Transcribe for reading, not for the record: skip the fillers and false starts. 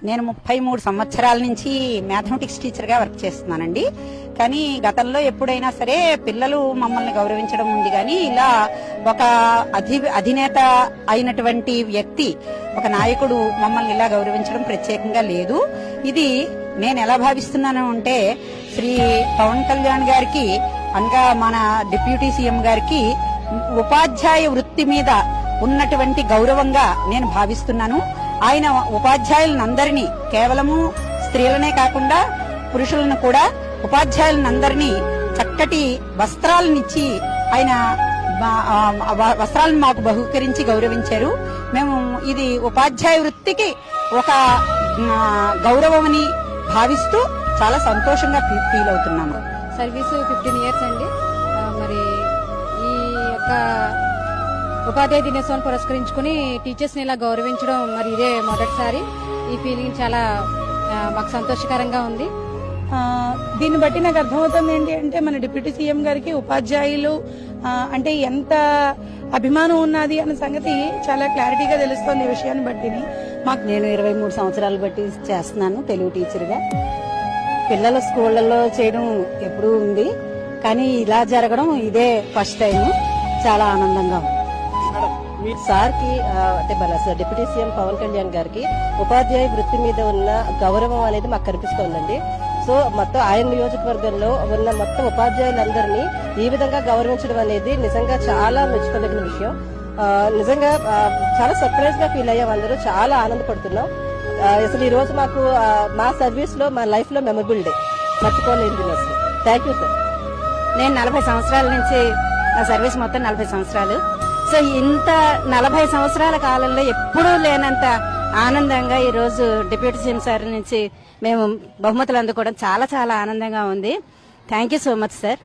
నేను 33 సంవత్సరాల నుంచి మ్యాథమెటిక్స్ టీచర్ గా వర్క్ చేస్తున్నానండి. కానీ గతంలో ఎప్పుడైనా సరే పిల్లలు మమ్మల్ని గౌరవించడం ఉంది కానీ ఇలా ఒక అధినేత అయినటువంటి వ్యక్తి, ఒక నాయకుడు మమ్మల్ని ఇలా గౌరవించడం ప్రత్యేకంగా లేదు. ఇది నేను ఎలా భావిస్తున్నాను అంటే శ్రీ పవన్ కళ్యాణ్ గారికి అనగా మన డిప్యూటీ సీఎం గారికి ఉపాధ్యాయ వృత్తి మీద ఉన్నటువంటి గౌరవంగా నేను భావిస్తున్నాను. ఆయన ఉపాధ్యాయులందరినీ, కేవలము స్త్రీలనే కాకుండా పురుషులను కూడా, ఉపాధ్యాయులందరినీ చక్కటి వస్త్రాలనిచ్చి ఆయన వస్త్రాలను మాకు బహుకరించి గౌరవించారు. మేము ఇది ఉపాధ్యాయ వృత్తికి ఒక గౌరవమని భావిస్తూ చాలా సంతోషంగా ఫీల్ అవుతున్నాము. సర్వీసు 15 years అండి. మరి ఈ యొక్క ఉపాధ్యాయ దినోత్సవాన్ని పురస్కరించుకుని టీచర్స్ ని ఇలా గౌరవించడం మరి ఇదే మొదటిసారి. ఈ ఫీలింగ్ చాలా మాకు సంతోషకరంగా ఉంది. దీన్ని బట్టి నాకు అర్థమవుతుంది ఏంటి అంటే మన డిప్యూటీ సీఎం గారికి ఉపాధ్యాయులు అంటే ఎంత అభిమానం ఉన్నది అన్న సంగతి చాలా క్లారిటీగా తెలుస్తోంది ఈ విషయాన్ని బట్టి. నేను 23 సంవత్సరాలు బట్టి చేస్తున్నాను తెలుగు టీచర్ గా. పిల్లల స్కూళ్లలో చేయడం ఎప్పుడూ ఉంది, కానీ ఇలా జరగడం ఇదే ఫస్ట్ టైం. చాలా ఆనందంగా ఉంది. సార్ కి అంటే మన డిప్యూటీ సీఎం పవన్ కళ్యాణ్ గారికి ఉపాధ్యాయ వృత్తి మీద ఉన్న గౌరవం అనేది మాకు కనిపిస్తోందండి. సో మొత్తం ఆయన నియోజకవర్గంలో ఉన్న మొత్తం ఉపాధ్యాయులందరినీ ఈ విధంగా గౌరవించడం అనేది నిజంగా చాలా మెచ్చుకోదగిన విషయం. నిజంగా చాలా సర్ప్రైజ్ గా ఫీల్ అయ్యాం, అందరూ చాలా ఆనందపడుతున్నాం. అసలు ఈ రోజు మాకు మా సర్వీస్ లో, మా లైఫ్ లో మెమరబుల్ డే, మర్చిపోలేదు అసలు. Thank you sir. నేను 40 సంవత్సరాల నుంచి, నా సర్వీస్ మొత్తం 40 సంవత్సరాలు. సో ఇంత 40 సంవత్సరాల కాలంలో ఎప్పుడూ లేనంత ఆనందంగా ఈ రోజు డిప్యూటీ సీఎం సార్ నుంచి మేము బహుమతులు అందుకోవడం చాలా చాలా ఆనందంగా ఉంది. Thank you so much sir.